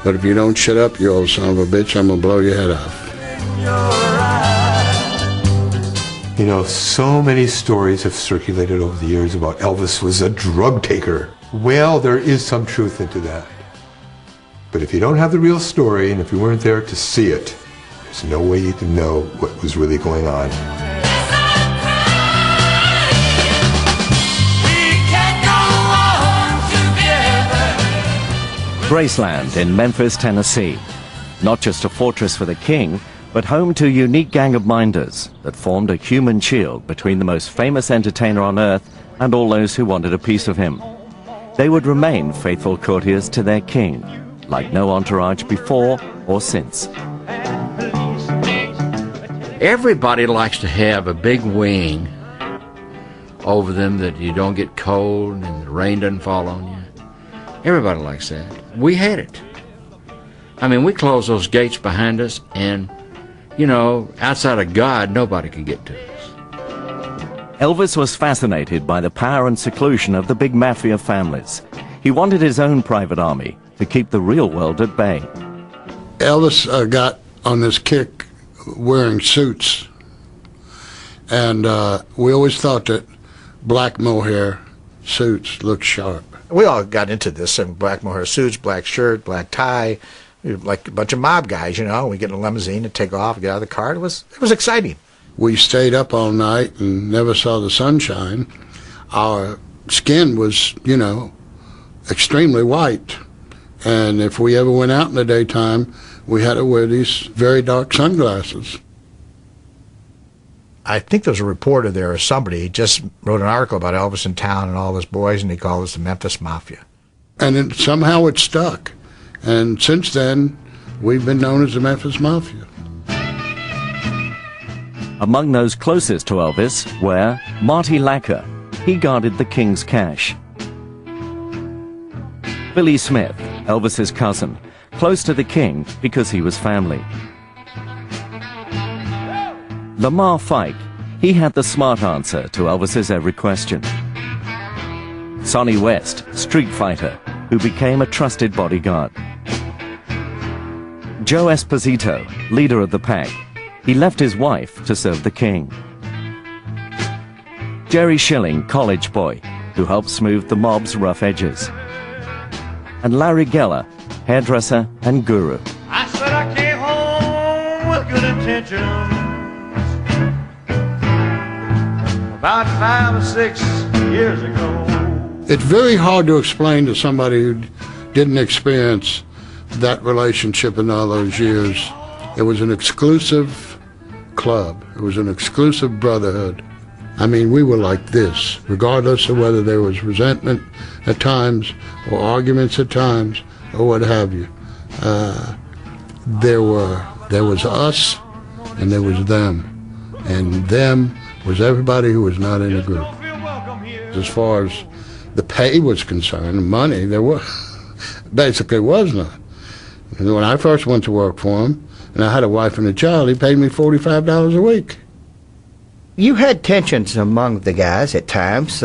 But if you don't shut up, you old son of a bitch, I'm going to blow your head off. You know, so many stories have circulated over the years about Elvis was a drug taker. Well, there is some truth into that. But if you don't have the real story, and if you weren't there to see it, there's no way you can know what was really going on. Graceland in Memphis, Tennessee. Not just a fortress for the king, but home to a unique gang of minders that formed a human shield between the most famous entertainer on earth and all those who wanted a piece of him. They would remain faithful courtiers to their king, like no entourage before or since. Everybody likes to have a big wing over them that you don't get cold and the rain doesn't fall on you. Everybody likes that. We had it. I mean, we closed those gates behind us, and, you know, outside of God, nobody could get to us. Elvis was fascinated by the power and seclusion of the big mafia families. He wanted his own private army to keep the real world at bay. Elvis got on this kick wearing suits, and we always thought that black mohair suits looked sharp. We all got into this, and black mohair suits, black shirt, black tie, like a bunch of mob guys, you know. We get in a limousine and take off, get out of the car. It was exciting. We stayed up all night and never saw the sunshine. Our skin was, you know, extremely white. And if we ever went out in the daytime, we had to wear these very dark sunglasses. I think there was a reporter there or somebody just wrote an article about Elvis in town and all his boys, and he called us the Memphis Mafia. And somehow it stuck. And since then, we've been known as the Memphis Mafia. Among those closest to Elvis were Marty Lacker. He guarded the king's cash. Billy Smith, Elvis's cousin, close to the king because he was family. Lamar Fike, he had the smart answer to Elvis's every question. Sonny West, street fighter, who became a trusted bodyguard. Joe Esposito, leader of the pack. He left his wife to serve the king. Jerry Schilling, college boy, who helped smooth the mob's rough edges. And Larry Geller, hairdresser and guru. I said I came home with good intentions about 5 or 6 years ago. It's very hard to explain to somebody who didn't experience that relationship in all those years. It was an exclusive club. It was an exclusive brotherhood. I mean, we were like this, regardless of whether there was resentment at times or arguments at times or what have you. There was us and there was them. And them was everybody who was not in the group. As far as the pay was concerned, the money, there basically was none. And when I first went to work for him, and I had a wife and a child, he paid me $45 a week. You had tensions among the guys at times,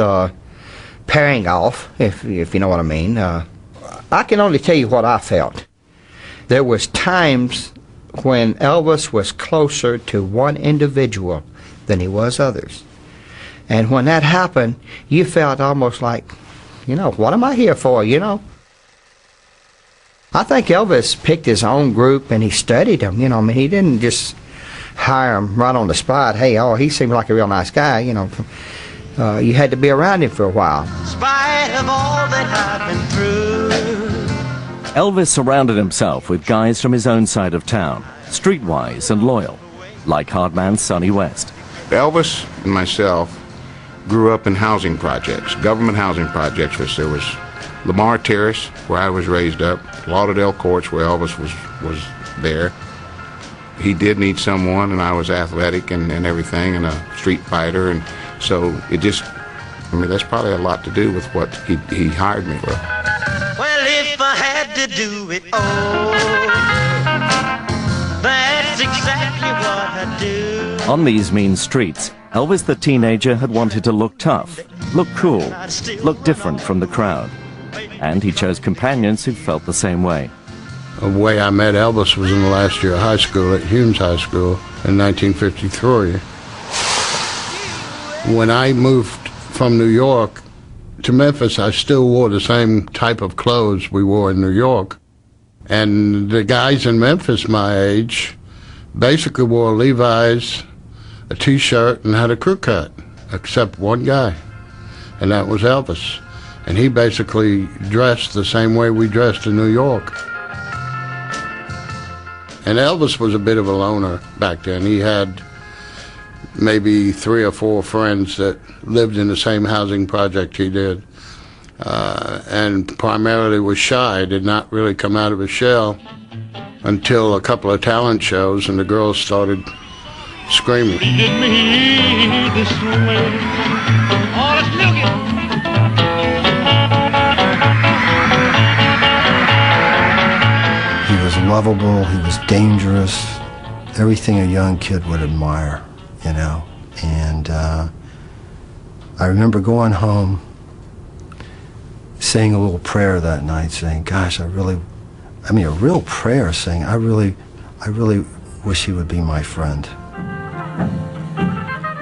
pairing off, if you know what I mean. I can only tell you what I felt. There was times when Elvis was closer to one individual than he was others. And when that happened, you felt almost like, you know, what am I here for, you know? I think Elvis picked his own group and he studied them, you know. I mean, he didn't just hire them right on the spot. Hey, oh, he seemed like a real nice guy, you know. You had to be around him for a while. In spite of all that I've been through. Elvis surrounded himself with guys from his own side of town, streetwise and loyal, like hardman Sonny West. Elvis and myself grew up in housing projects, government housing projects, which there was Lamar Terrace, where I was raised up, Lauderdale Courts, where Elvis was there. He did need someone, and I was athletic and everything, and a street fighter, and so it just, I mean, that's probably a lot to do with what he hired me for. Well, if I had to do it, oh, that's exactly what I do. On these mean streets, Elvis the teenager had wanted to look tough, look cool, look different from the crowd. And he chose companions who felt the same way. The way I met Elvis was in the last year of high school at Humes High School in 1953. When I moved from New York to Memphis, I still wore the same type of clothes we wore in New York. And the guys in Memphis my age basically wore Levi's, a T-shirt, and had a crew cut, except one guy, and that was Elvis. And he basically dressed the same way we dressed in New York. And Elvis was a bit of a loner back then. He had maybe 3 or 4 friends that lived in the same housing project he did, and primarily was shy, did not really come out of his shell until a couple of talent shows, and the girls started screaming. He was lovable, he was dangerous, everything a young kid would admire, you know. And I remember going home, saying a little prayer that night, saying, gosh, a real prayer, saying, I really wish he would be my friend.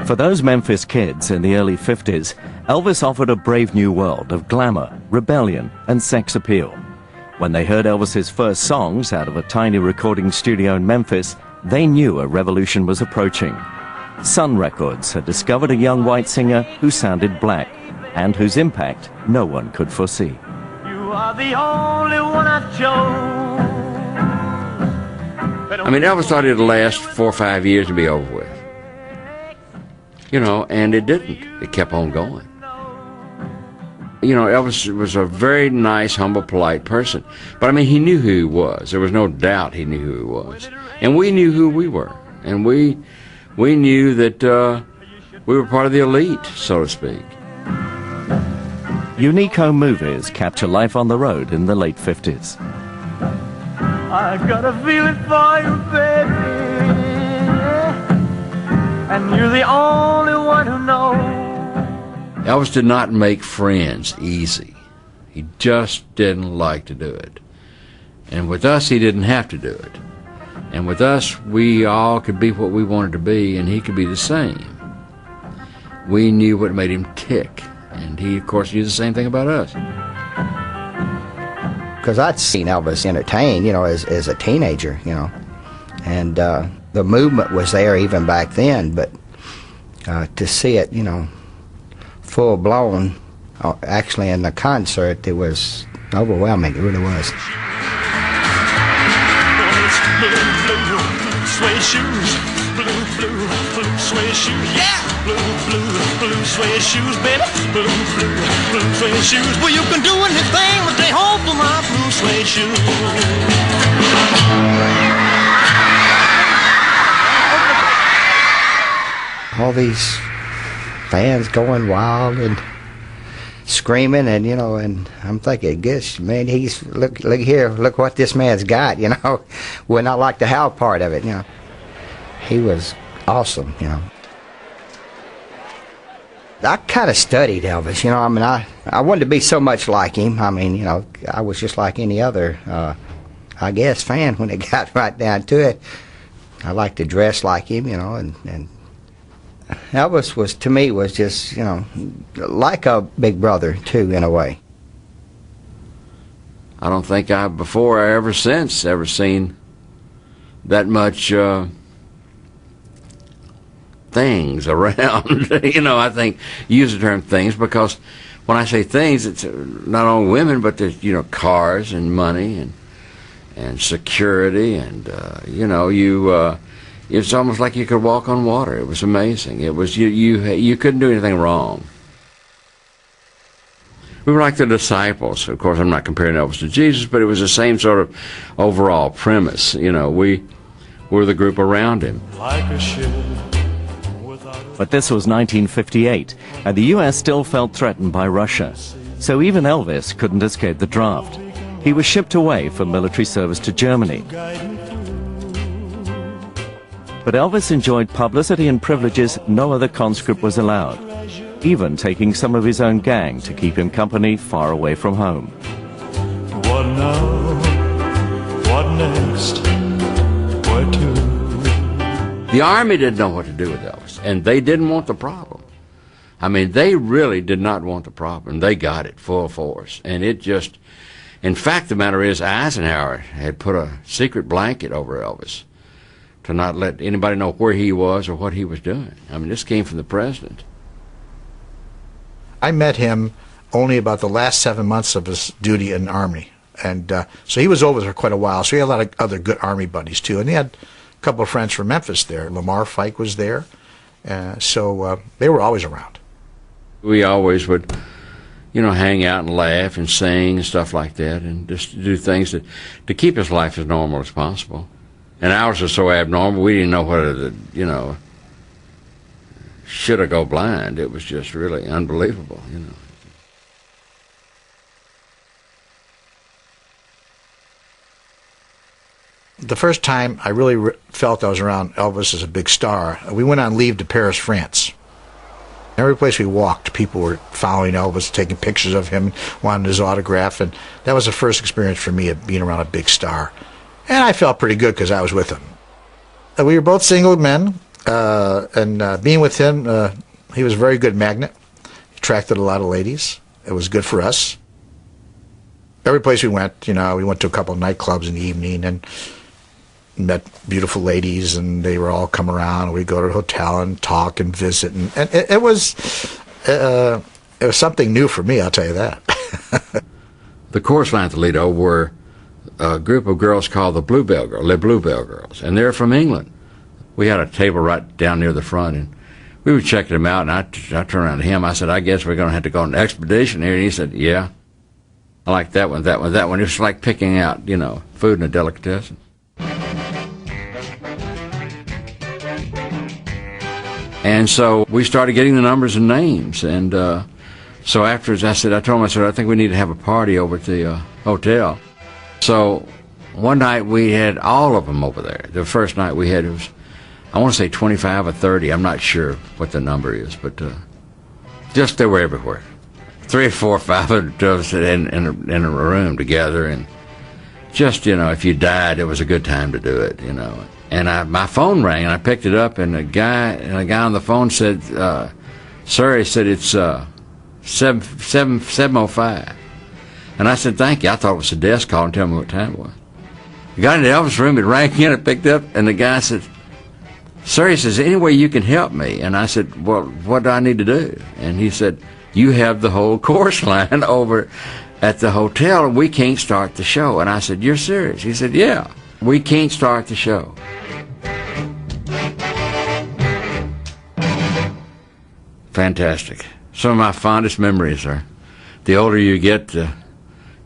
For those Memphis kids in the early 50s, Elvis offered a brave new world of glamour, rebellion, and sex appeal. When they heard Elvis's first songs out of a tiny recording studio in Memphis, they knew a revolution was approaching. Sun Records had discovered a young white singer who sounded black, and whose impact no one could foresee. You are the only one I chose. I mean, Elvis thought it'd last 4 or 5 years and be over with. You know, and it didn't. It kept on going. You know, Elvis was a very nice, humble, polite person. But, I mean, he knew who he was. There was no doubt he knew who he was. And we knew who we were. And we knew that we were part of the elite, so to speak. Unique home movies capture life on the road in the late 50s. I got a feeling for you, baby, and you're the only one who knows. Elvis did not make friends easy. He just didn't like to do it. And with us, he didn't have to do it. And with us, we all could be what we wanted to be, and he could be the same. We knew what made him tick, and he, of course, knew the same thing about us. Because I'd seen Elvis entertain, you know, as a teenager, you know, and the movement was there even back then, but to see it, you know, full blown, actually in the concert, it was overwhelming. It really was. Suede shoes, blue suede shoes, yeah, blue suede shoes, baby, blue suede shoes. Well, you can do anything, but they hold for my blue suede shoes. All these fans going wild and screaming, and you know, and I'm thinking, gosh, man, he's look here, look what this man's got, you know. We're not like the how part of it, you know. He was awesome, you know. I kind of studied Elvis, you know. I mean, I wanted to be so much like him. I mean, you know, I was just like any other, I guess, fan when it got right down to it. I liked to dress like him, you know, and Elvis was, to me, was just, you know, like a big brother, too, in a way. I don't think I, before or ever since, ever seen that much things around. You know, I think, use the term things, because when I say things, it's not only women, but there's, you know, cars and money and security, and, you know, it's almost like you could walk on water. It was amazing. It was, you couldn't do anything wrong. We were like the disciples. Of course, I'm not comparing Elvis to Jesus, but it was the same sort of overall premise. You know, we were the group around him. But this was 1958, and the U.S. still felt threatened by Russia. So even Elvis couldn't escape the draft. He was shipped away for military service to Germany. But Elvis enjoyed publicity and privileges no other conscript was allowed, even taking some of his own gang to keep him company far away from home. What now? what next? Where to? The Army didn't know what to do with Elvis, and they didn't want the problem. I mean, they really did not want the problem. They got it full force, and it just... In fact, the matter is, Eisenhower had put a secret blanket over Elvis to not let anybody know where he was or what he was doing. I mean, this came from the president. I met him only about the last 7 months of his duty in the Army. And so he was over there for quite a while. So he had a lot of other good Army buddies, too. And he had a couple of friends from Memphis there. Lamar Fike was there. So they were always around. We always would, you know, hang out and laugh and sing and stuff like that, and just do things to keep his life as normal as possible. And ours was so abnormal, we didn't know whether to, you know, should I go blind. It was just really unbelievable, you know. The first time I really felt I was around Elvis as a big star, we went on leave to Paris, France. Every place we walked, people were following Elvis, taking pictures of him, wanting his autograph, and that was the first experience for me of being around a big star. And I felt pretty good because I was with him. We were both single men, and being with him, he was a very good magnet. He attracted a lot of ladies. It was good for us. Every place we went, you know, we went to a couple of nightclubs in the evening and met beautiful ladies, and they were all come around, and we'd go to a hotel and talk and visit, and it was something new for me, I'll tell you that. The chorus line at Toledo were a group of girls called the Bluebell Girls, Les Bluebell Girls, and they're from England. We had a table right down near the front, and we were checking them out, and I turned around to him, I said, I guess we're going to have to go on an expedition here, and he said, yeah. I like that one, that one, that one. It was like picking out, you know, food in a delicatessen. And so we started getting the numbers and names, and so afterwards I told him, I think we need to have a party over at the hotel. So one night we had all of them over there. The first night we had, it was, I want to say 25 or 30, I'm not sure what the number is, but just they were everywhere. 3 or 4 or 5 of us in a room together, and just, you know, if you died, it was a good time to do it, you know. And my phone rang, and I picked it up, and a guy on the phone said, sir, he said, it's 7:05. And I said, thank you. I thought it was the desk calling, telling me what time it was. I got into Elvis' room, it rang in, I picked up, and the guy said, sir, he says, any way you can help me? And I said, well, what do I need to do? And he said, you have the whole chorus line over at the hotel, and we can't start the show. And I said, you're serious? He said, yeah, we can't start the show. Fantastic. Some of my fondest memories are, the older you get,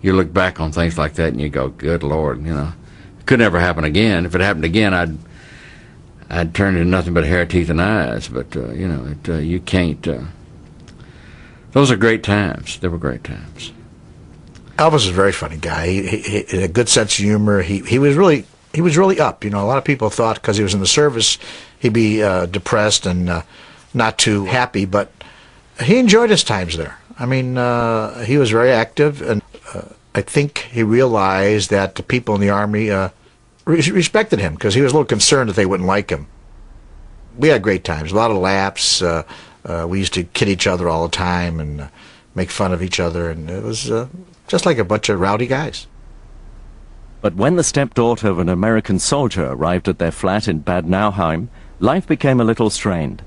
you look back on things like that and you go, good Lord, you know, it could never happen again. If it happened again, I'd turn into nothing but hair, teeth, and eyes. But you know, you can't. Those are great times. They were great times. Elvis was a very funny guy. He had a good sense of humor. He was really up. You know, a lot of people thought because he was in the service, he'd be depressed and not too happy, but he enjoyed his times there. I mean, he was very active, and I think he realized that the people in the Army respected him because he was a little concerned that they wouldn't like him. We had great times, a lot of laughs. We used to kid each other all the time and make fun of each other, and it was just like a bunch of rowdy guys. But when the stepdaughter of an American soldier arrived at their flat in Bad Nauheim, life became a little strained.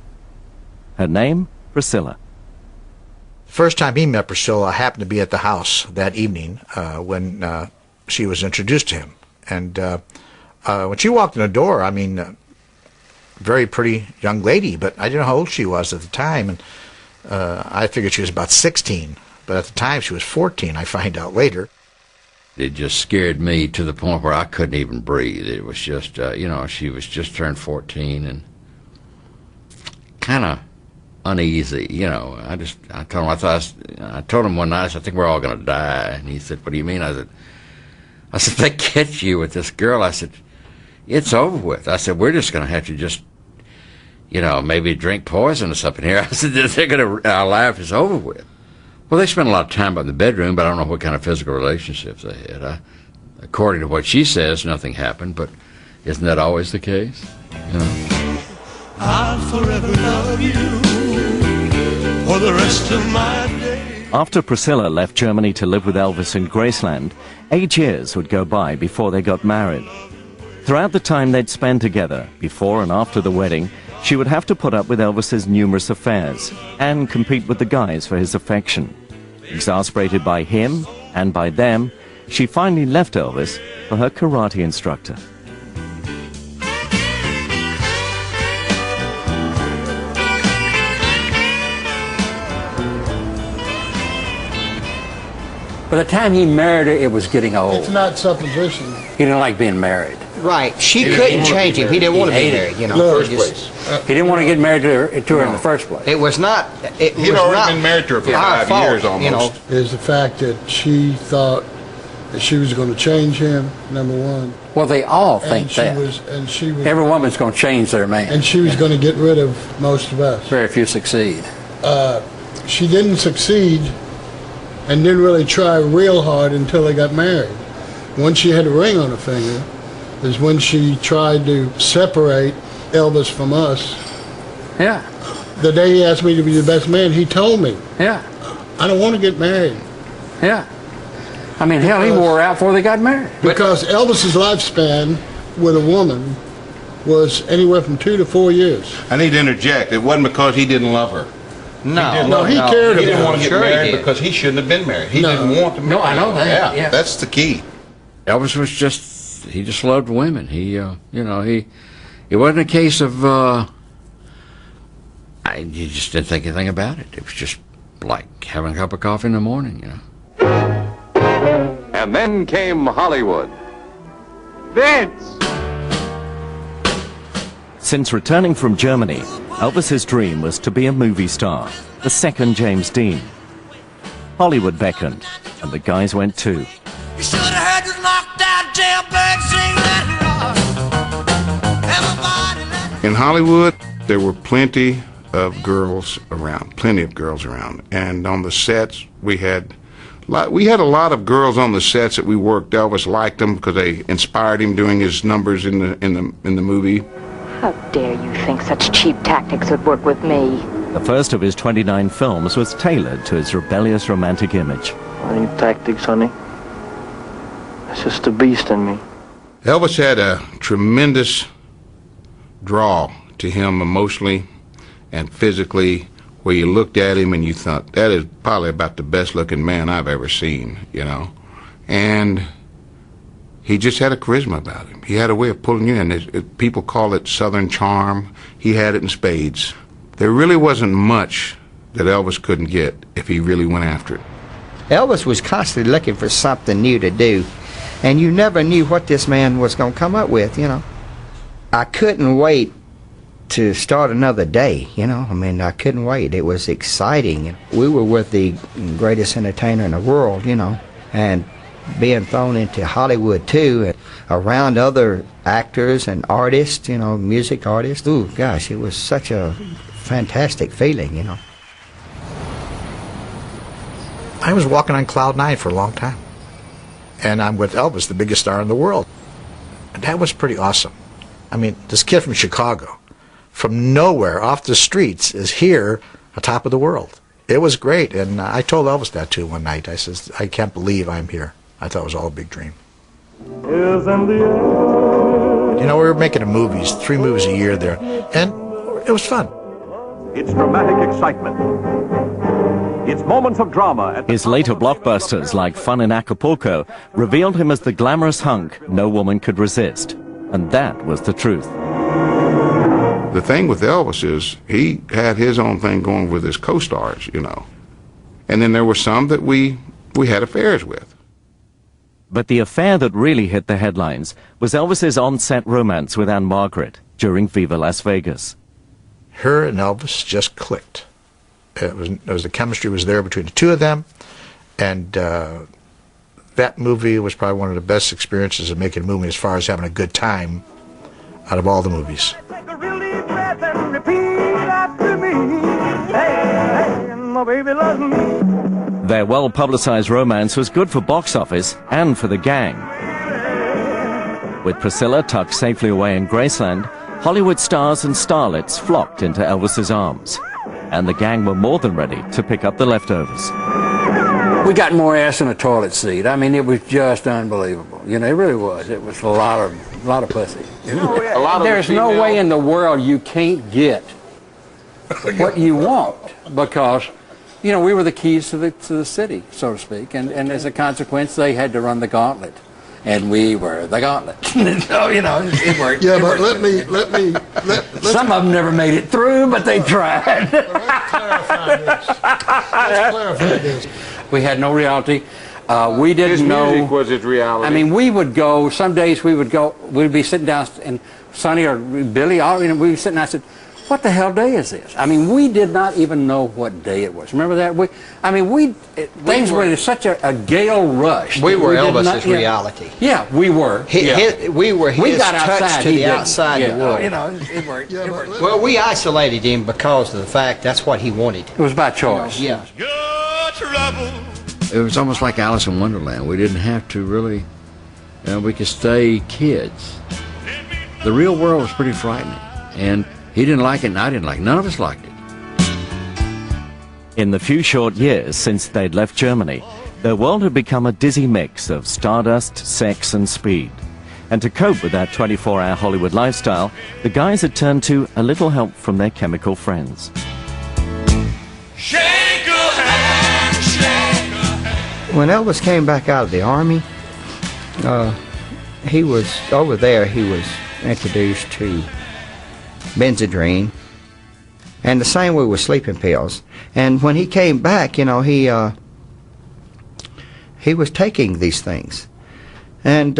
Her name, Priscilla. First time he met Priscilla, I happened to be at the house that evening when she was introduced to him. And when she walked in the door, I mean, very pretty young lady, but I didn't know how old she was at the time. And I figured she was about 16, but at the time she was 14, I find out later. It just scared me to the point where I couldn't even breathe. It was just, you know, she was just turned 14 and kind of uneasy, you know. I told him one night, I said, I think we're all going to die. And he said, what do you mean? I said, if they catch you with this girl, I said, it's over with. I said, we're just going to have to just, you know, maybe drink poison or something here. I said, they're going to, our life is over with. Well, they spent a lot of time in the bedroom, but I don't know what kind of physical relationships they had. according to what she says, nothing happened, but isn't that always the case? You know? I'll forever love you for the rest of my days. After Priscilla left Germany to live with Elvis in Graceland, 8 years would go by before they got married. Throughout the time they'd spend together, before and after the wedding, she would have to put up with Elvis's numerous affairs and compete with the guys for his affection. Exasperated by him and by them, she finally left Elvis for her karate instructor. By the time he married her, it was getting old. It's not supposition. He didn't like being married. Right. She couldn't change him. He didn't want to be married, you know. Look, He didn't want to get married to her in the first place. It was not. He'd already been married to her for 5 years almost. You know. Is the fact that she thought that she was going to change him, number one. Well, they all think that. Every woman's going to change their man. And she was going to get rid of most of us. Very few succeed. She didn't succeed and didn't really try real hard until they got married. Once she had a ring on her finger is when she tried to separate Elvis from us. Yeah. The day he asked me to be the best man, he told me, Yeah. I don't want to get married. Yeah. I mean, hell, he wore out before they got married. Because Elvis's lifespan with a woman was anywhere from 2 to 4 years. I need to interject. It wasn't because he didn't love her. No, he cared He didn't about want to her. get married because he shouldn't have been married. He didn't want to marry. No, I know that. Yeah. That's the key. Elvis was he just loved women. He it wasn't a case of, you just didn't think anything about it. It was just like having a cup of coffee in the morning, you know. And then came Hollywood. Vince! Since returning from Germany, Elvis's dream was to be a movie star, the second James Dean. Hollywood beckoned, and the guys went too. You should have heard this knocked out jailbird sing that rock. Everybody let In Hollywood, there were plenty of girls around, and on the sets we had a lot of girls on the sets that we worked. Elvis liked them because they inspired him doing his numbers in the movie. How dare you think such cheap tactics would work with me? The first of his 29 films was tailored to his rebellious romantic image. I need tactics, honey. It's just the beast in me. Elvis had a tremendous draw to him emotionally and physically, where you looked at him and you thought, that is probably about the best looking man I've ever seen, you know. And he just had a charisma about him. He had a way of pulling you in. People call it Southern charm. He had it in spades. There really wasn't much that Elvis couldn't get if he really went after it. Elvis was constantly looking for something new to do, and you never knew what this man was going to come up with, you know. I couldn't wait to start another day, you know. I mean, I couldn't wait. It was exciting. We were with the greatest entertainer in the world, you know, and being thrown into Hollywood too, around other actors and artists, you know, music artists. Ooh, gosh, it was such a fantastic feeling, you know. I was walking on cloud 9 for a long time, and I'm with Elvis, the biggest star in the world. And that was pretty awesome. I mean, this kid from Chicago, from nowhere, off the streets, is here atop of the world. It was great, and I told Elvis that too one night. I says, I can't believe I'm here. I thought it was all a big dream. You know, we were making movies, 3 movies a year there, and it was fun. It's dramatic excitement. It's moments of drama. His later blockbusters, like Fun in Acapulco, revealed him as the glamorous hunk no woman could resist. And that was the truth. The thing with Elvis is he had his own thing going with his co-stars, you know. And then there were some that we had affairs with. But the affair that really hit the headlines was Elvis's on-set romance with Anne Margaret during Viva Las Vegas. Her and Elvis just clicked. It was the chemistry was there between the two of them, and that movie was probably one of the best experiences of making a movie as far as having a good time out of all the movies. take a really breath and repeat after me. Hey, my baby loves me. Their well-publicized romance was good for box office and for the gang. With Priscilla tucked safely away in Graceland, Hollywood stars and starlets flocked into Elvis's arms. And the gang were more than ready to pick up the leftovers. We got more ass in a toilet seat. I mean, it was just unbelievable. You know, it really was. It was a lot of pussy. There's no way in the world you can't get what you want, because, you know, we were the keys to the city, so to speak, and as a consequence, they had to run the gauntlet. And we were the gauntlet. So, you know, it worked. Yeah, it but worked. let's Some of them never made it through, but they tried. Let's clarify this. We had no reality. We didn't His know. music was his reality. I mean, we would go, some days we'd be sitting down, and Sonny or Billy, we'd be sitting down, I said, what the hell day is this? I mean, we did not even know what day it was. Remember that? Things were in such a gale rush. We were did Elvis's reality. Yeah, we were. We were his We got touch outside, to he the didn't. outside Yeah, world. you know, it worked. It worked. Well, we isolated him because of the fact that's what he wanted. It was by choice. Yeah. It was almost like Alice in Wonderland. We didn't have to really, we could stay kids. The real world was pretty frightening. And he didn't like it and I didn't like it. None of us liked it. In the few short years since they'd left Germany, their world had become a dizzy mix of stardust, sex and speed. And to cope with that 24-hour Hollywood lifestyle, the guys had turned to a little help from their chemical friends. When Elvis came back out of the Army, he was over there. He was introduced to Benzedrine, and the same way with sleeping pills. And when he came back, you know, he was taking these things, and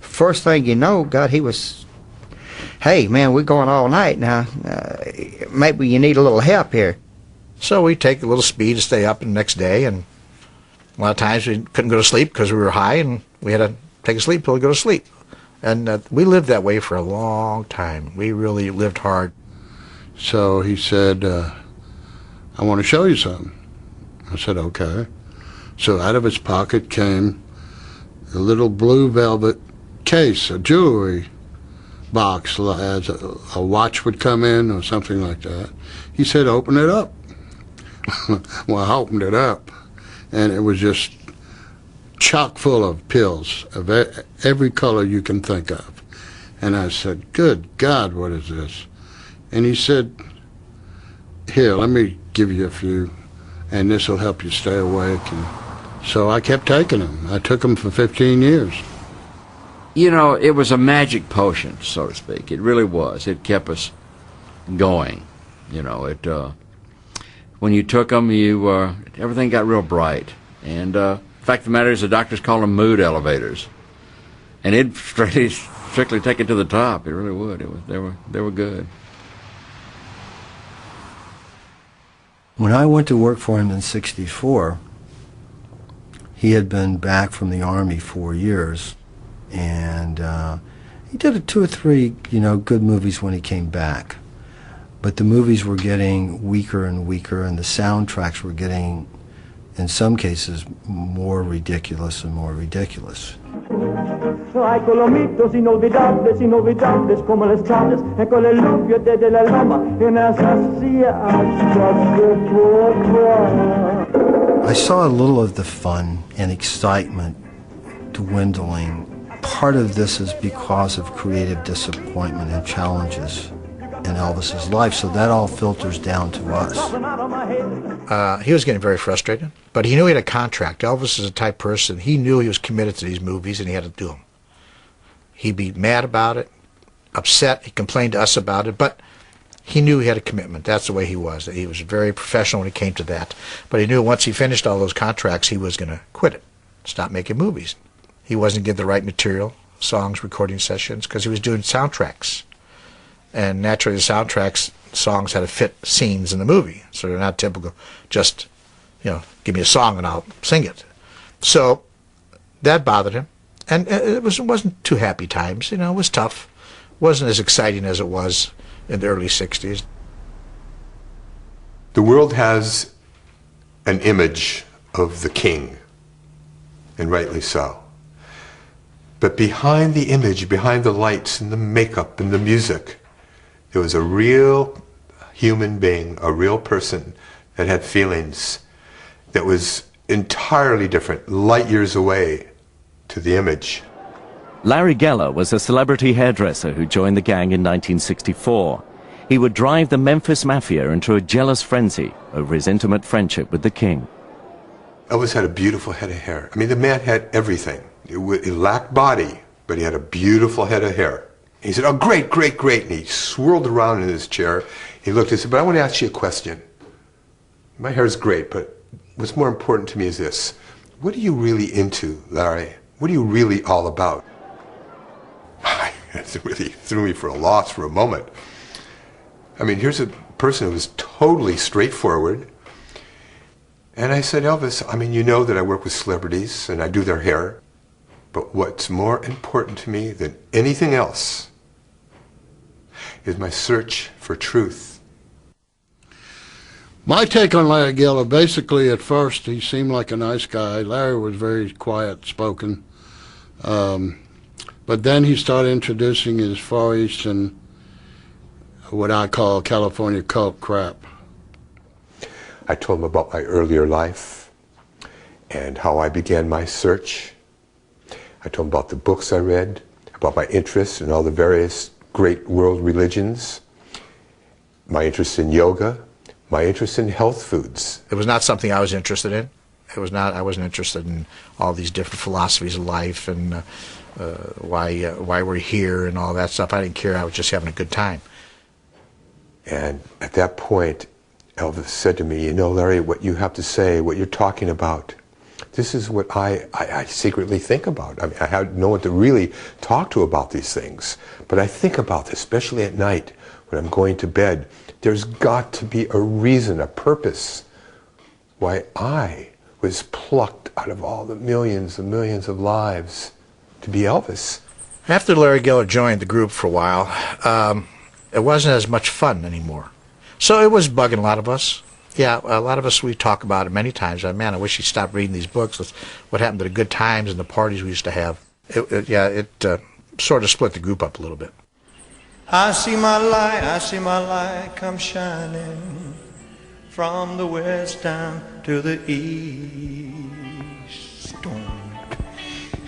first thing you know, God, he was, hey man, we're going all night now. Maybe you need a little help here. So we take a little speed to stay up the next day, and a lot of times we couldn't go to sleep because we were high, and we had to take a sleep pill to go to sleep. And we lived that way for a long time. We really lived hard. So he said, I want to show you something. I said, okay. So out of his pocket came a little blue velvet case, a jewelry box, as a watch would come in or something like that. He said, open it up. Well, I opened it up, and it was just chock full of pills of every color you can think of. And I said, good God, what is this? And he said, here, let me give you a few, and this will help you stay awake. And so I kept taking them. I took them for 15 years. You know, it was a magic potion, so to speak. It really was. It kept us going. You know, when you took them, everything got real bright. And the fact of the matter is, the doctors call them mood elevators, and it'd strictly take it to the top. It really would. They were good. When I went to work for him in '64, he had been back from the Army 4 years, and he did 2 or 3, good movies when he came back. But the movies were getting weaker and weaker, and the soundtracks were getting, in some cases, more ridiculous and more ridiculous. Hay colomitos inolvidables, inolvidables como las tardes, en con el lupio de la loma, en esa silla I saw a little of the fun and excitement dwindling. Part of this is because of creative disappointment and challenges in Elvis's life, so that all filters down to us. He was getting very frustrated, but he knew he had a contract. Elvis is a type person. He knew he was committed to these movies, and he had to do them. He'd be mad about it, upset. He complained to us about it, but he knew he had a commitment. That's the way he was. He was very professional when it came to that. But he knew once he finished all those contracts, he was going to quit it, stop making movies. He wasn't getting the right material, songs, recording sessions, because he was doing soundtracks. And naturally, the soundtracks, songs had to fit scenes in the movie. So they're not typical, just, give me a song and I'll sing it. So that bothered him. And it wasn't too happy times. It was tough. It wasn't as exciting as it was in the early 60s. The world has an image of the king, and rightly so. But behind the image, behind the lights and the makeup and the music, there was a real human being, a real person that had feelings that was entirely different, light years away to the image. Larry Geller was a celebrity hairdresser who joined the gang in 1964. He would drive the Memphis Mafia into a jealous frenzy over his intimate friendship with the king. Elvis had a beautiful head of hair. I mean, the man had everything. It lacked body, but he had a beautiful head of hair. He said, "Oh, great, great, great." And he swirled around in his chair. He looked and said, "But I want to ask you a question. My hair is great, but what's more important to me is this. What are you really into, Larry? What are you really all about?" It really threw me for a loss for a moment. I mean, here's a person who was totally straightforward. And I said, "Elvis, I mean, you know that I work with celebrities and I do their hair. But what's more important to me than anything else is my search for truth." My take on Larry Geller, basically at first he seemed like a nice guy. Larry was very quiet spoken. But then he started introducing his Far Eastern, what I call California cult crap. I told him about my earlier life and how I began my search. I told him about the books I read, about my interest in all the various great world religions, my interest in yoga, my interest in health foods. It was not something I was interested in. It was not. I wasn't interested in all these different philosophies of life and why we're here and all that stuff. I didn't care. I was just having a good time. And at that point, Elvis said to me, "You know, Larry, what you have to say, what you're talking about, this is what I secretly think about. I mean, I have no one to really talk to about these things. But I think about this, especially at night when I'm going to bed. There's got to be a reason, a purpose, why I was plucked out of all the millions and millions of lives to be Elvis." After Larry Geller joined the group for a while, it wasn't as much fun anymore. So it was bugging a lot of us. Yeah, a lot of us, we talk about it many times. Man, I wish he'd stop reading these books. What happened to the good times and the parties we used to have. It sort of split the group up a little bit. I see my light come shining from the west down to the east.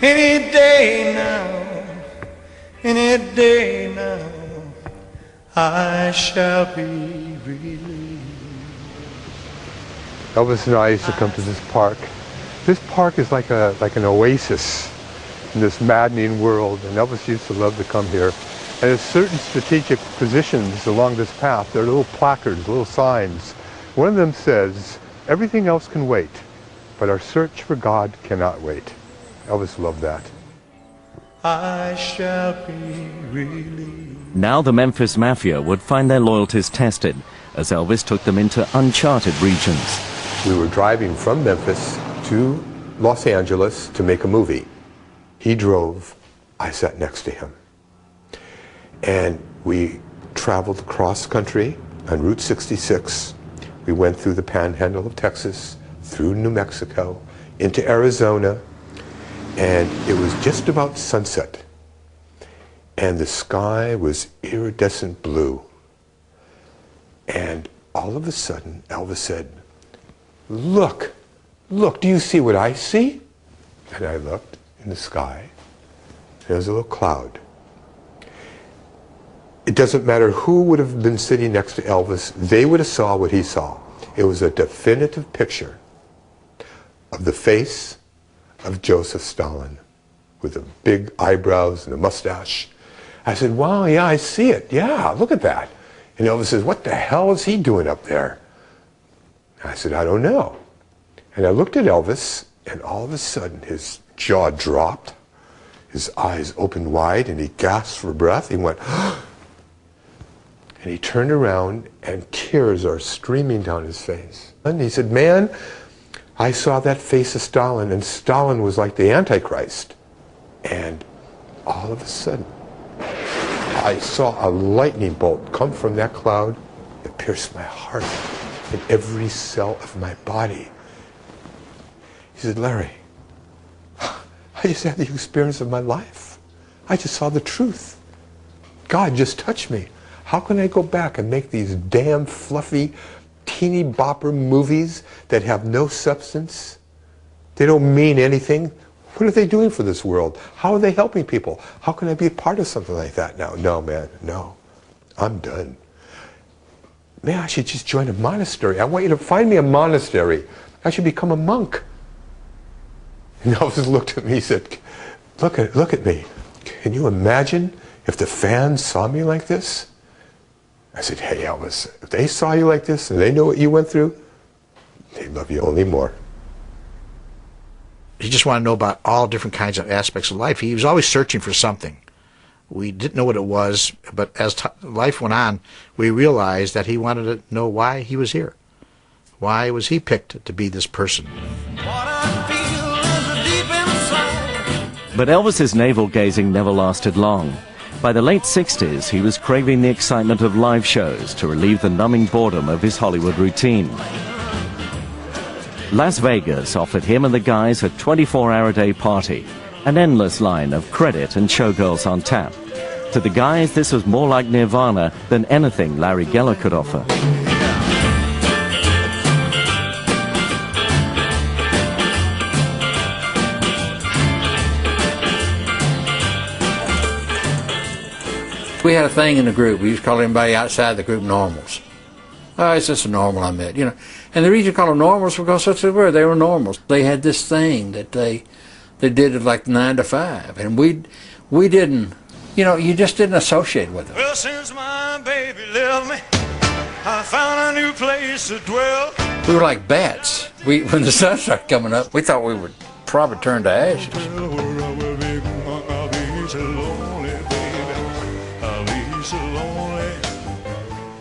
Any day now, I shall be relieved. Elvis and I used to come to this park. This park is like an oasis in this maddening world, and Elvis used to love to come here. And there's certain strategic positions along this path. There are little placards, little signs. One of them says, "Everything else can wait, but our search for God cannot wait." Elvis loved that. I shall be relieved. Now the Memphis Mafia would find their loyalties tested as Elvis took them into uncharted regions. We were driving from Memphis to Los Angeles to make a movie. He drove, I sat next to him. And we traveled across country on Route 66. We went through the panhandle of Texas, through New Mexico, into Arizona, and it was just about sunset. And the sky was iridescent blue. And all of a sudden, Elvis said, look, do you see what I see?" And I looked in the sky. There was a little cloud. It doesn't matter who would have been sitting next to Elvis, they would have saw what he saw. It was a definitive picture of the face of Joseph Stalin with the big eyebrows and a mustache. I said, "Wow, yeah, I see it. Yeah, look at that." And Elvis says, "What the hell is he doing up there?" I said, "I don't know." And I looked at Elvis, and all of a sudden his jaw dropped, his eyes opened wide, and he gasped for breath. He went, and he turned around, and tears are streaming down his face. And he said, "Man, I saw that face of Stalin, and Stalin was like the Antichrist." And all of a sudden, I saw a lightning bolt come from that cloud. It pierced my heart and every cell of my body. He said, "Larry, I just had the experience of my life. I just saw the truth. God just touched me. How can I go back and make these damn fluffy, teeny bopper movies that have no substance? They don't mean anything. What are they doing for this world? How are they helping people? How can I be a part of something like that now? No, man, no. I'm done. Man, I should just join a monastery. I want you to find me a monastery. I should become a monk. And Elvis looked at me, he said, look at me. Can you imagine if the fans saw me like this? I said, hey, Elvis, if they saw you like this and they know what you went through, they love you only more. He just wanted to know about all different kinds of aspects of life. He was always searching for something. We didn't know what it was, but as life went on, we realized that he wanted to know why he was here. Why was he picked to be this person? But Elvis's navel-gazing never lasted long. By the late 60s, he was craving the excitement of live shows to relieve the numbing boredom of his Hollywood routine. Las Vegas offered him and the guys a 24-hour-a-day party, an endless line of credit and showgirls on tap. To the guys, this was more like Nirvana than anything Larry Geller could offer. We had a thing in the group. We used to call everybody outside the group normals. Oh, it's just a normal I met, you know. And the reason you call them normals was because such they were. They were normals. They had this thing that they did it like 9 to 5, and we didn't, you know, you just didn't associate with them. Well, since my baby left me, I found a new place to dwell. We were like bats. When the sun started coming up, we thought we would probably turn to ashes.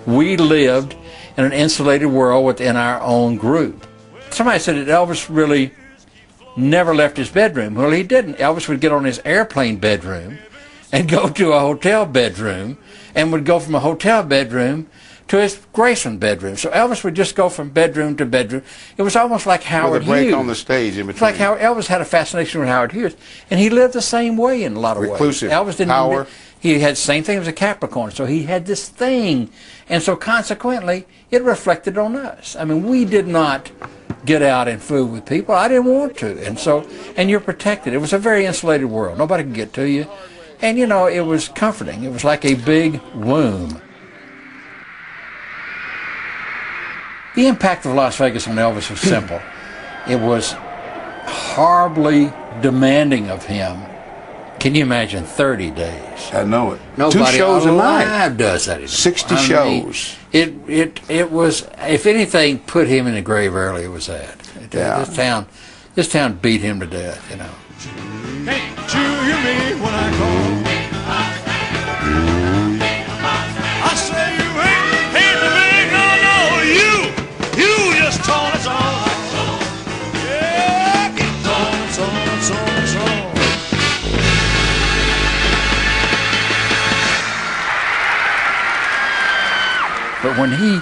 We lived in an insulated world within our own group. Somebody said that Elvis really never left his bedroom. Well, he didn't. Elvis would get on his airplane bedroom and go to a hotel bedroom and would go from a hotel bedroom to his Graceland bedroom. So Elvis would just go from bedroom to bedroom. It was almost like Howard Hughes. With a break on the stage in between. It's like Elvis had a fascination with Howard Hughes, and he lived the same way in a lot of Reclusive ways. Elvis didn't. Power. He had the same thing as a Capricorn, so he had this thing, and so consequently, it reflected on us. I mean, we did not get out and fool with people. I didn't want to, and you're protected. It was a very insulated world. Nobody could get to you, and you know, it was comforting. It was like a big womb. The impact of Las Vegas on Elvis was simple. It was horribly demanding of him. Can you imagine 30 days? I know it. Nobody 2 shows a night. Does that anymore. 60 shows. It was, if anything, put him in the grave early. It was that. Yeah. This town beat him to death. You know. Can't you hear me when I call? I say you ain't the big no, you just told us all. Yeah, get on. But when he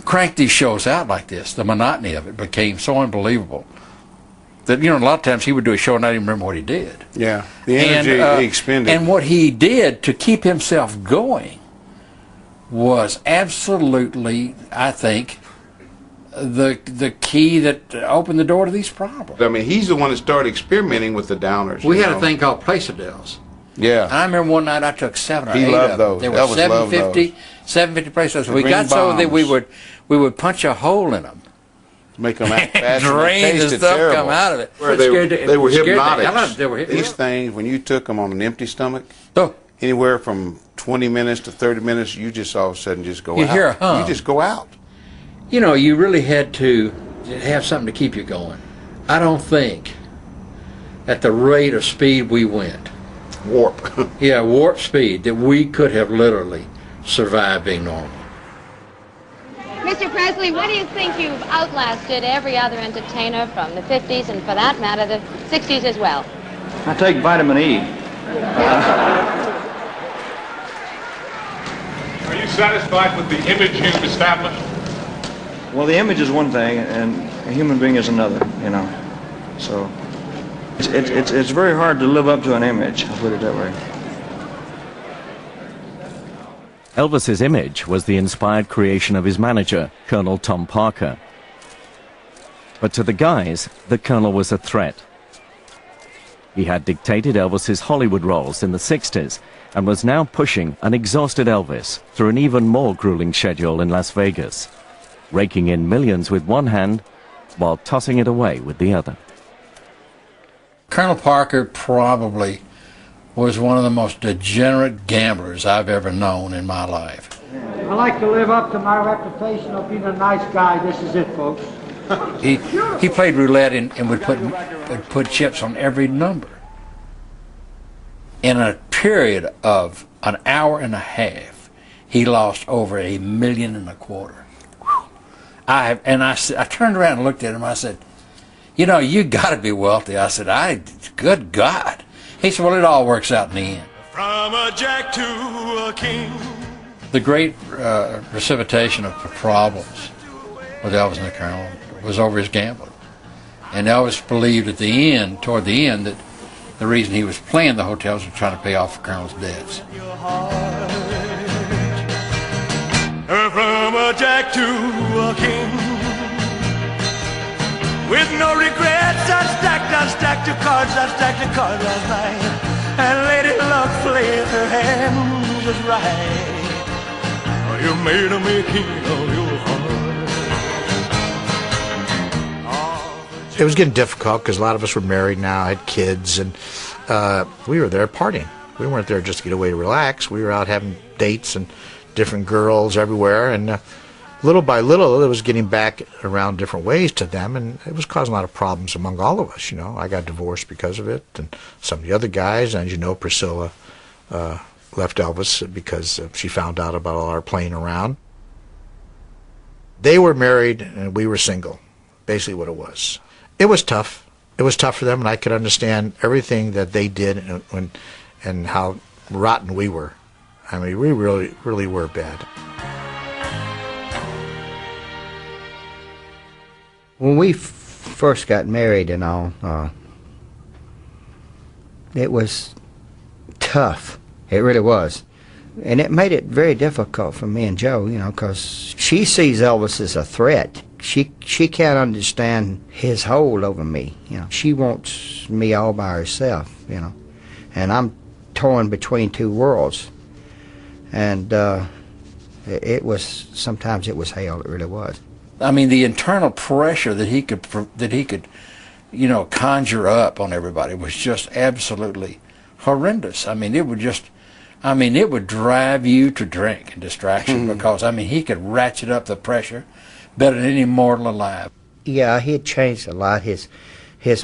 cranked these shows out like this, the monotony of it became so unbelievable that, you know, a lot of times he would do a show and not even remember what he did. Yeah, the energy he expended. And what he did to keep himself going was absolutely, I think, the key that opened the door to these problems. I mean, he's the one that started experimenting with the downers. We had a thing called Placidels. Yeah. And I remember one night I took 7 or 8 loved of them. those. There were Elvis loved 750 Placidels. The We green got so that bombs. we would punch a hole in them. Make them act fast. Drain the stuff come out of it. Where they were hypnotic. They were hypnotic. These things, when you took them on an empty stomach, Oh. anywhere from 20 minutes to 30 minutes, you just all of a sudden just go You out. hear a hum. You just go out. You know, you really had to have something to keep you going. I don't think at the rate of speed we went, warp speed, that we could have literally survived being normal. Mr. Presley, what do you think you've outlasted every other entertainer from the 50s and, for that matter, the 60s as well? I take vitamin E. Are you satisfied with the image you've established? Well, the image is one thing, and a human being is another, you know. So, It's very hard to live up to an image, I'll put it that way. Elvis's image was the inspired creation of his manager, Colonel Tom Parker. But to the guys, the Colonel was a threat. He had dictated Elvis's Hollywood roles in the 60s and was now pushing an exhausted Elvis through an even more grueling schedule in Las Vegas, raking in millions with one hand while tossing it away with the other. Colonel Parker probably was one of the most degenerate gamblers I've ever known in my life. I like to live up to my reputation of being a nice guy. This is it, folks. He played roulette and would put chips on every number. In a period of an hour and a half, he lost over $1.25 million. I turned around and looked at him. I said, "You know, you got to be wealthy." I said, "Good God." He said, "Well, it all works out in the end." From a jack to a king. The great precipitation of problems with Elvis and the Colonel was over his gambling. And Elvis believed toward the end, that the reason he was playing the hotels was trying to pay off the Colonel's debts. From a jack to a king. With no regrets, I stacked the cards last night. And Lady Luck played her hand just right. You made me king of your heart. It was getting difficult because a lot of us were married now, had kids, and we were there partying. We weren't there just to get away to relax. We were out having dates and different girls everywhere, and little by little it was getting back around different ways to them, and it was causing a lot of problems among all of us. You know, I got divorced because of it, and some of the other guys, and you know, Priscilla left Elvis because she found out about all our playing around. They were married and we were single, basically what it was. It was tough. It was tough for them, and I could understand everything that they did and how rotten we were. I mean, we really were bad. When we first got married and all, it was tough. It really was. And it made it very difficult for me and Joe, you know, because she sees Elvis as a threat. She can't understand his hold over me, you know. She wants me all by herself, you know. And I'm torn between two worlds. And sometimes it was hell, it really was. I mean, the internal pressure that he could, you know, conjure up on everybody was just absolutely horrendous. I mean, it would drive you to drink and distraction because, I mean, he could ratchet up the pressure better than any mortal alive. Yeah, he had changed a lot. His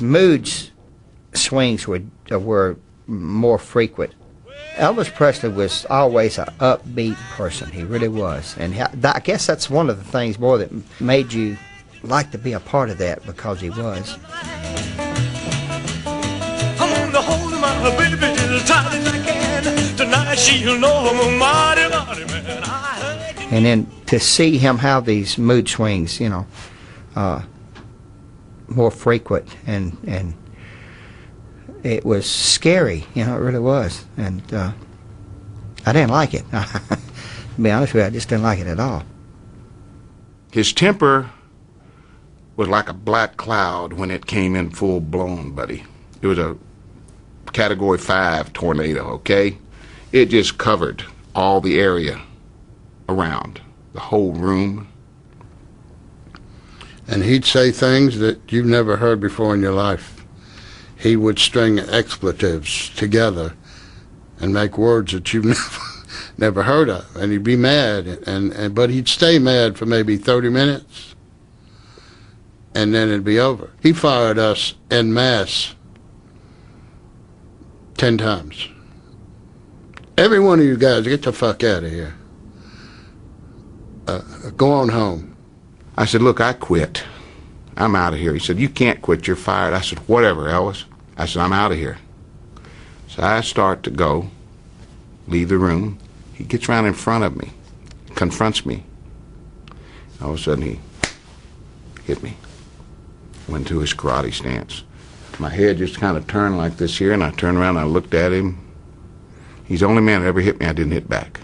mood swings were more frequent. Elvis Presley was always an upbeat person. He really was. And I guess that's one of the things, boy, that made you like to be a part of that, because he was. I'm gonna hold my baby as tight as I can. Tonight she'll know I'm a mighty, mighty man. And then to see him have these mood swings, you know, more frequent, and it was scary, you know, it really was. And I didn't like it. To be honest with you, I just didn't like it at all. His temper was like a black cloud when it came in full blown, buddy. It was a Category 5 tornado, okay? It just covered all the area around, the whole room. And he'd say things that you've never heard before in your life. He would string expletives together and make words that you've never heard of. And he'd be mad, but he'd stay mad for maybe 30 minutes, and then it'd be over. He fired us en masse 10 times. Every one of you guys, get the fuck out of here. Go on home. I said, look, I quit. I'm out of here. He said, you can't quit, you're fired. I said, whatever, Elvis. I said, I'm out of here. So I start to go, leave the room. He gets around in front of me, confronts me. All of a sudden he hit me. Went to his karate stance. My head just kind of turned like this here, and I turned around and I looked at him. He's the only man that ever hit me I didn't hit back.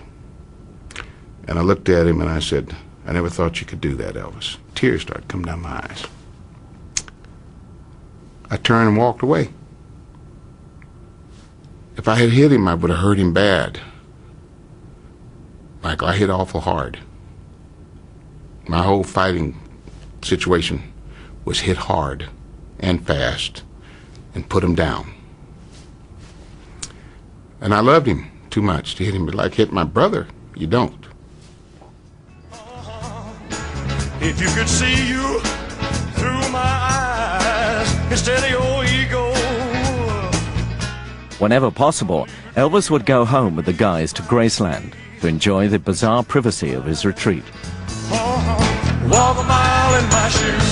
And I looked at him and I said, I never thought you could do that, Elvis. Tears started coming down my eyes. I turned and walked away. If I had hit him, I would have hurt him bad. Michael, I hit awful hard. My whole fighting situation was hit hard and fast and put him down. And I loved him too much to hit him, but like hitting my brother, you don't. If you could see you through my eyes instead of your ego. Whenever possible, Elvis would go home with the guys to Graceland to enjoy the bizarre privacy of his retreat. Walk a mile in my shoes.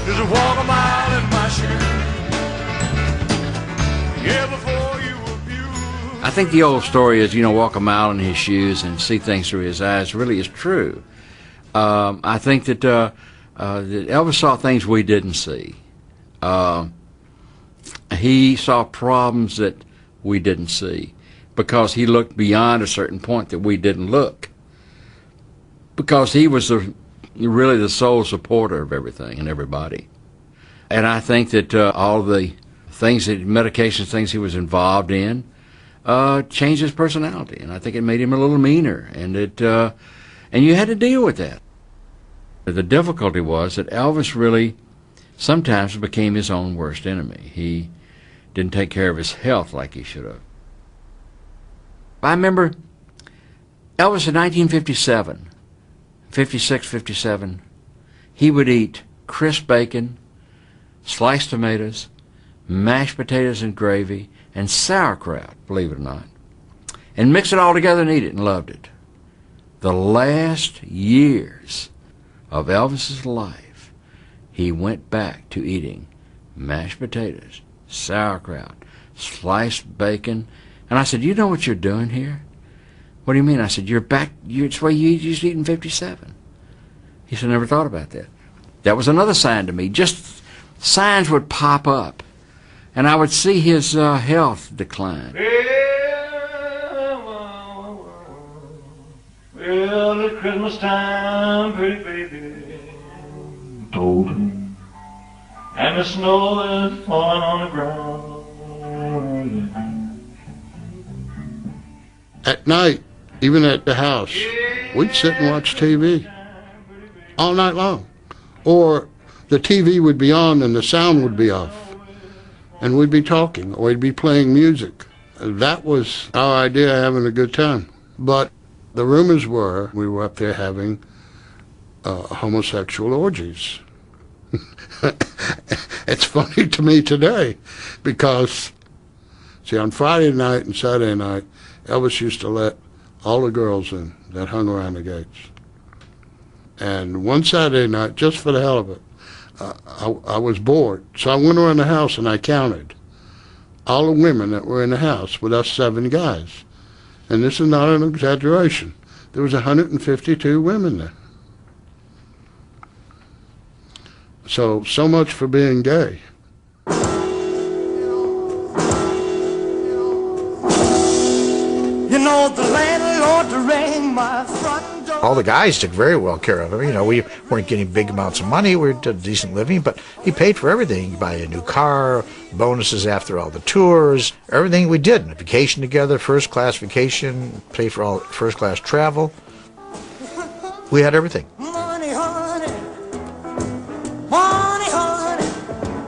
Just walk a mile in my shoes. Yeah, before you abuse. I think the old story is, walk a mile in his shoes and see things through his eyes really is true. I think that, that Elvis saw things we didn't see. He saw problems that we didn't see because he looked beyond a certain point that we didn't look. Because he was really the sole supporter of everything and everybody. And I think that all the medications, things he was involved in, changed his personality. And I think it made him a little meaner. And you had to deal with that. The difficulty was that Elvis really sometimes became his own worst enemy. He didn't take care of his health like he should have. I remember Elvis in 1957, 56, 57, he would eat crisp bacon, sliced tomatoes, mashed potatoes and gravy, and sauerkraut, believe it or not, and mix it all together and eat it, and loved it. The last years of Elvis's life, he went back to eating mashed potatoes, sauerkraut, sliced bacon. And I said, you know what you're doing here? What do you mean? I said, you're back, it's the way you used to eat in 57. He said, I never thought about that. That was another sign to me. Just signs would pop up. And I would see his health decline. Well, it's Christmas time, pretty baby, told him, and the snow is falling on the ground. At night, even at the house, we'd sit and watch TV all night long. Or the TV would be on and the sound would be off. And we'd be talking, or we'd be playing music. That was our idea of having a good time. But the rumors were we were up there having homosexual orgies. It's funny to me today because, see, on Friday night and Saturday night, Elvis used to let all the girls in that hung around the gates. And one Saturday night, just for the hell of it, I was bored. So I went around the house and I counted all the women that were in the house with us 7 guys. And this is not an exaggeration. There was 152 women there. So much for being gay. You know the landlord rang my front door. All the guys took very well care of him. We weren't getting big amounts of money. We did a decent living, but he paid for everything. He'd buy a new car, bonuses after all the tours, everything we did. Vacation together, first-class vacation, pay for all first-class travel. We had everything. Money, honey, money, honey,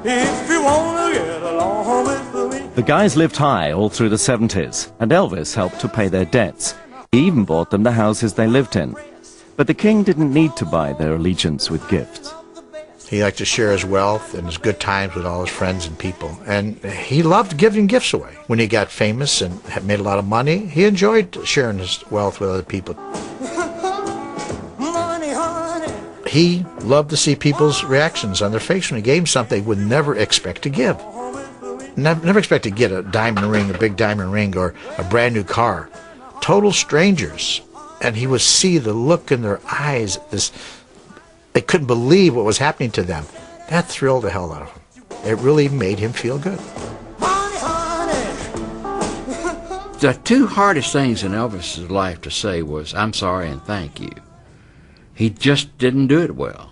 if you want to get along with me. The guys lived high all through the 70s, and Elvis helped to pay their debts. He even bought them the houses they lived in. But the king didn't need to buy their allegiance with gifts. He liked to share his wealth and his good times with all his friends and people. And he loved giving gifts away. When he got famous and had made a lot of money, he enjoyed sharing his wealth with other people. He loved to see people's reactions on their face when he gave them something they would never expect to give. Never expect to get a diamond ring, a big diamond ring, or a brand new car. Total strangers. And he would see the look in their eyes, they couldn't believe what was happening to them. That thrilled the hell out of him. It really made him feel good. The two hardest things in Elvis's life to say was, "I'm sorry" and "thank you." He just didn't do it well.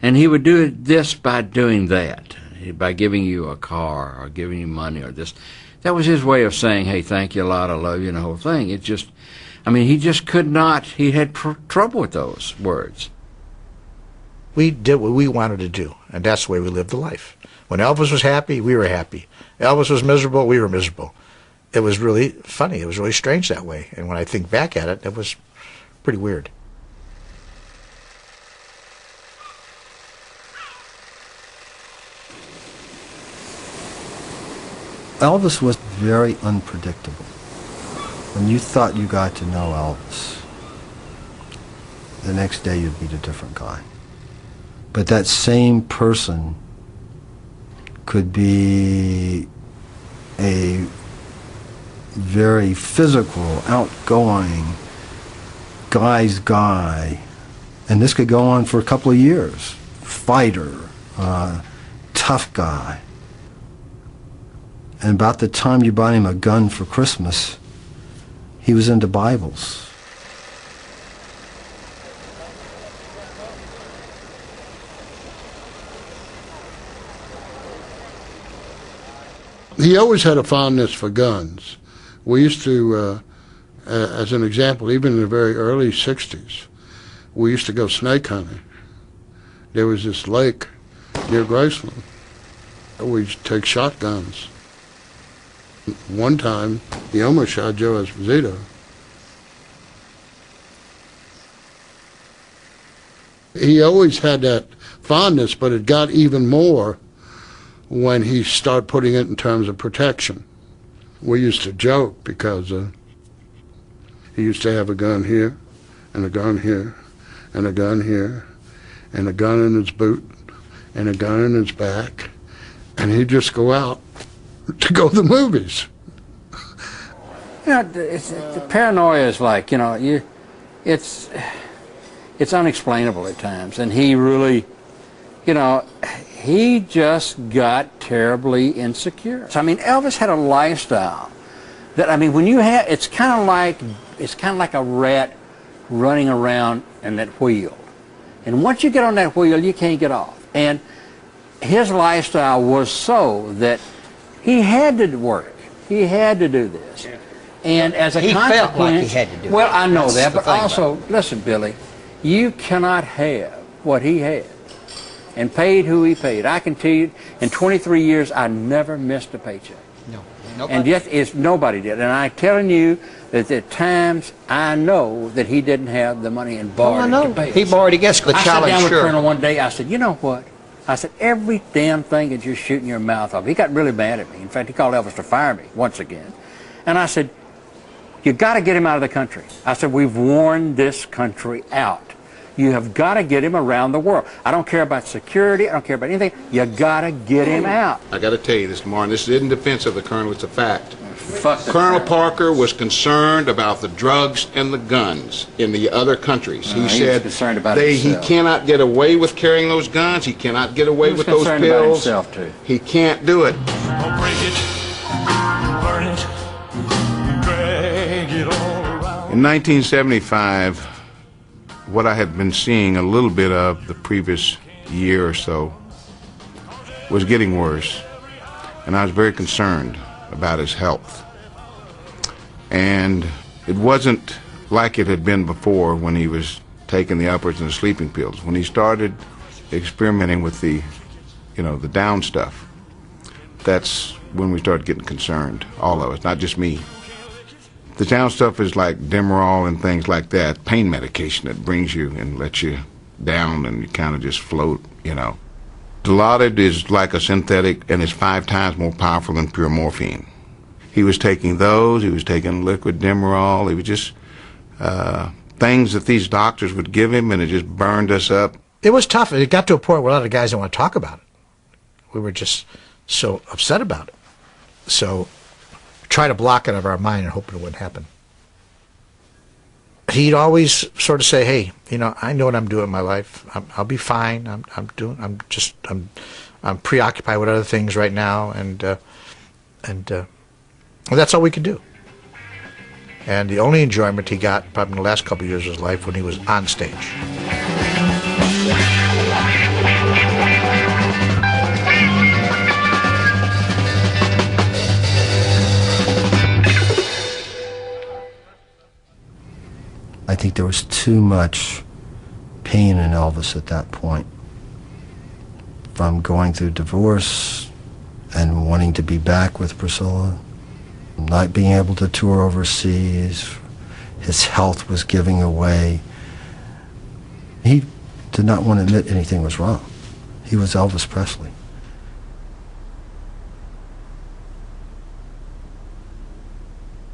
And he would do this by doing that, by giving you a car or giving you money or this. That was his way of saying, "Hey, thank you a lot, I love you," and the whole thing. It just, I mean, he just could not, he had trouble with those words. We did what we wanted to do, and that's the way we lived the life. When Elvis was happy, we were happy. Elvis was miserable, we were miserable. It was really funny. It was really strange that way. And when I think back at it, it was pretty weird. Elvis was very unpredictable. When you thought you got to know Elvis, the next day you'd meet a different guy. But that same person could be a very physical, outgoing guy's guy, and this could go on for a couple of years. Fighter, tough guy. And about the time you bought him a gun for Christmas, he was into Bibles. He always had a fondness for guns. We used to, as an example, even in the very early 60s, we used to go snake hunting. There was this lake near Graceland. We'd take shotguns. One time, he almost shot Joe Esposito. He always had that fondness, but it got even more when he started putting it in terms of protection. We used to joke because he used to have a gun here, and a gun here, and a gun here, and a gun in his boot, and a gun in his back, and he'd just go out to go to the movies. You know, the paranoia is like, you know, it's unexplainable at times, and he really, you know, he just got terribly insecure. So, I mean, Elvis had a lifestyle that, I mean, when you have, it's kind of like a rat running around in that wheel. And once you get on that wheel, you can't get off. And his lifestyle was so that he had to work. He had to do this. And as a consequence, felt like he had to do it. Well, I know That's that, the but thing also, listen, Billy, you cannot have what he had and paid who he paid. I can tell you, in 23 years, I never missed a paycheck. No, nobody. And yet, nobody did. And I'm telling you that at times, I know that he didn't have the money and borrowed it to pay us. He borrowed against the I challenge, sat down with sure. Colonel one day, I said, you know what? I said, every damn thing that you're shooting your mouth off. He got really mad at me. In fact, he called Elvis to fire me once again. And I said, you got to get him out of the country. I said, we've worn this country out. You have got to get him around the world. I don't care about security. I don't care about anything. You got to get him out. I got to tell you this, Martin. This isn't defense of the Colonel. It's a fact. Fuck the Colonel Parker was concerned about the drugs and the guns in the other countries. He was said concerned about he himself. cannot get away with carrying those guns. He cannot get away He was with those concerned about pills. himself, too. He can't do it. I'll break it, burn it, drag it all around. In 1975, what I had been seeing a little bit of the previous year or so was getting worse, and I was very concerned about his health. And it wasn't like it had been before when he was taking the uppers and the sleeping pills. When he started experimenting with the, you know, the down stuff, that's when we started getting concerned, all of us, not just me. The down stuff is like Demerol and things like that, pain medication that brings you and lets you down and you kind of just float, you know. Dilaudid is like a synthetic and is 5 times more powerful than pure morphine. He was taking those, he was taking liquid Demerol, he was just things that these doctors would give him, and it just burned us up. It was tough. It got to a point where a lot of guys didn't want to talk about it. We were just so upset about it. So try to block it out of our mind and hope it wouldn't happen. he'd always sort of say, "Hey, you know, I know what I'm doing in my life. I'll be fine. I'm preoccupied with other things right now, and that's all we could do." And the only enjoyment he got, probably in the last couple of years of his life, when he was on stage. I think there was too much pain in Elvis at that point, from going through divorce and wanting to be back with Priscilla, not being able to tour overseas. His health was giving away. He did not want to admit anything was wrong. He was Elvis Presley.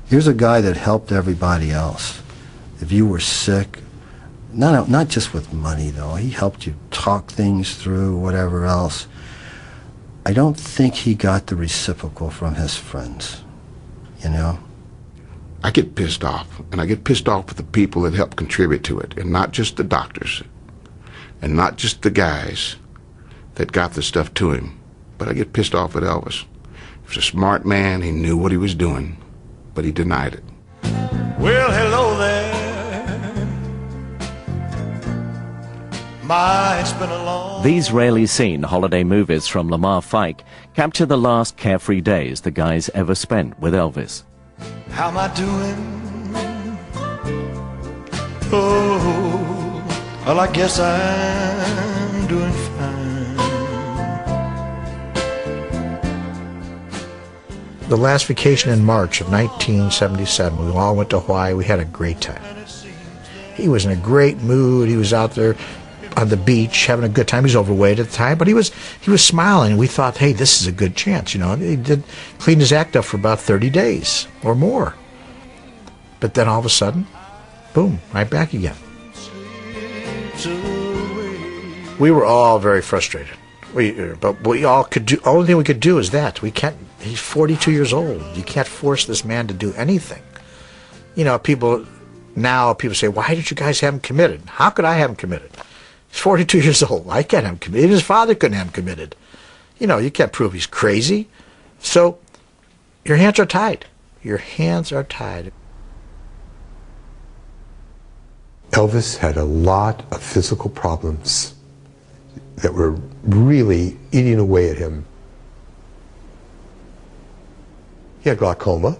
Here's a guy that helped everybody else. If you were sick, not just with money though, he helped you talk things through, whatever else. I don't think he got the reciprocal from his friends, you know? I get pissed off, and I get pissed off with the people that help contribute to it, and not just the doctors, and not just the guys that got the stuff to him, but I get pissed off at Elvis. He was a smart man, he knew what he was doing, but he denied it. Well, hello there. It's been a long... These rarely seen holiday movies from Lamar Fike capture the last carefree days the guys ever spent with Elvis. How am I doing? Oh, well, I guess I'm doing fine. The last vacation in March of 1977, we all went to Hawaii. We had a great time. He was in a great mood. He was out there on the beach having a good time. He was overweight at the time, but he was smiling. We thought, hey, this is a good chance. You know, he did clean his act up for about 30 days or more. But then all of a sudden, boom, right back again. We were all very frustrated. But we all could do. Only thing we could do is that we can't. He's 42 years old. You can't force this man to do anything. You know, people say, why did you guys have him committed? How could I have him committed? He's 42 years old. I can't have him committed. His father couldn't have him committed. You know, you can't prove he's crazy. So your hands are tied. Your hands are tied. Elvis had a lot of physical problems that were really eating away at him. He had glaucoma.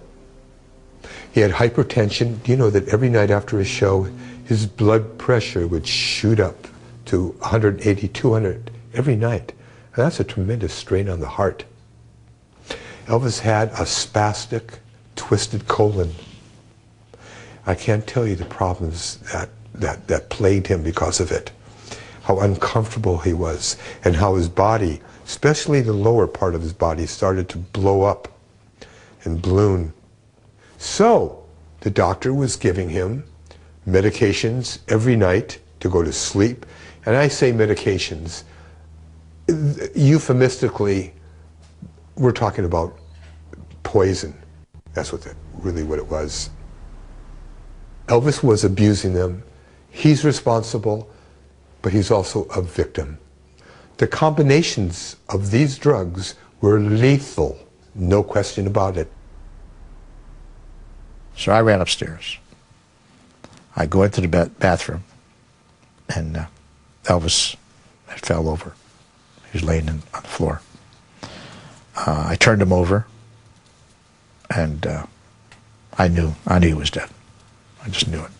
He had hypertension. Do you know that every night after a show, his blood pressure would shoot up to 180, 200 every night? And that's a tremendous strain on the heart. Elvis had a spastic, twisted colon. I can't tell you the problems that plagued him because of it. How uncomfortable he was, and how his body, especially the lower part of his body, started to blow up and balloon. So the doctor was giving him medications every night to go to sleep. And I say medications, euphemistically, we're talking about poison. That's really what it was. Elvis was abusing them. He's responsible, but he's also a victim. The combinations of these drugs were lethal, no question about it. So I ran upstairs. I go into the bathroom, and Elvis had fell over. He was laying on the floor. I turned him over, and I knew he was dead. I just knew it.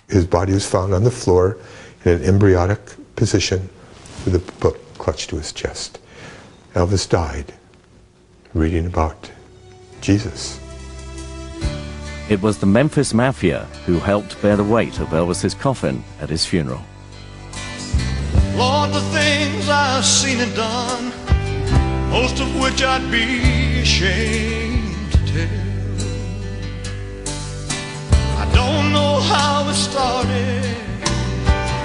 His body was found on the floor in an embryonic position with a book clutched to his chest. Elvis died reading about Jesus. It was the Memphis Mafia who helped bear the weight of Elvis's coffin at his funeral. Lord, the things I've seen and done, most of which I'd be ashamed to tell. I don't know how it started.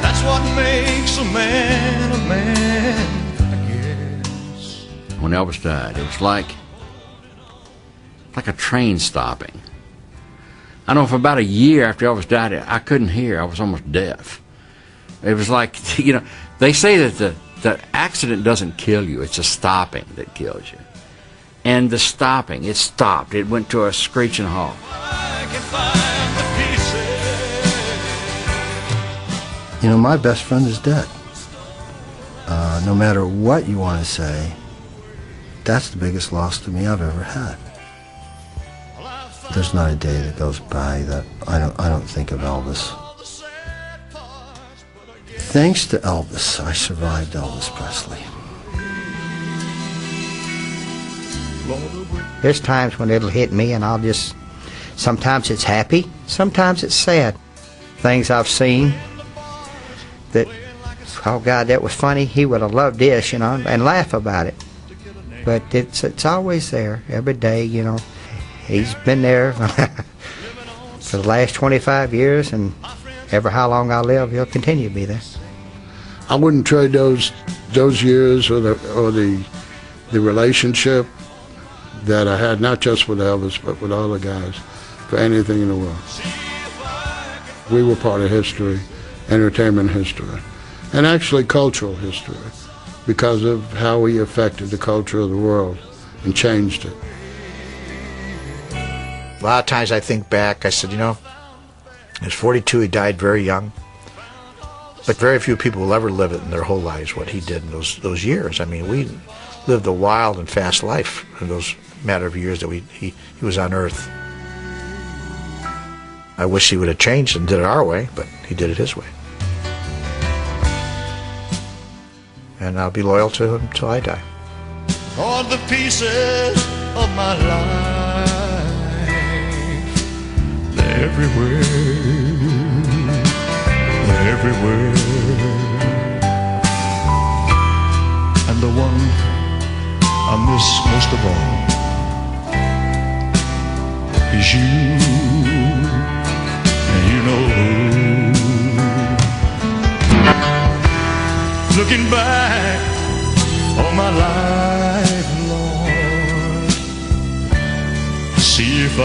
That's what makes a man, I guess. When Elvis died, it was like a train stopping. I know for about a year after Elvis died, I couldn't hear. I was almost deaf. It was like, you know, they say that the accident doesn't kill you. It's the stopping that kills you. And the stopping, it stopped. It went to a screeching halt. You know, my best friend is dead. No matter what you want to say, that's the biggest loss to me I've ever had. There's not a day that goes by that I don't think of Elvis. Thanks to Elvis, I survived Elvis Presley. There's times when it'll hit me and I'll just, sometimes it's happy, sometimes it's sad. Things I've seen that, oh God, that was funny, he would have loved this, you know, and laugh about it. But it's always there, every day, you know. He's been there for the last 25 years, and ever how long I live, he'll continue to be there. I wouldn't trade those years or the relationship that I had, not just with Elvis, but with all the guys, for anything in the world. We were part of history, entertainment history, and actually cultural history, because of how he affected the culture of the world and changed it. A lot of times I think back, I said, you know, he was 42, he died very young. But very few people will ever live it in their whole lives, what he did in those years. I mean, we lived a wild and fast life in those matter of years that he was on Earth. I wish he would have changed and did it our way, but he did it his way. And I'll be loyal to him until I die. All the pieces of my life, they're everywhere, they're everywhere. And the one I miss most of all is you, and you know who. Looking back on my life, Lord, see if I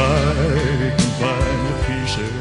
can find the pieces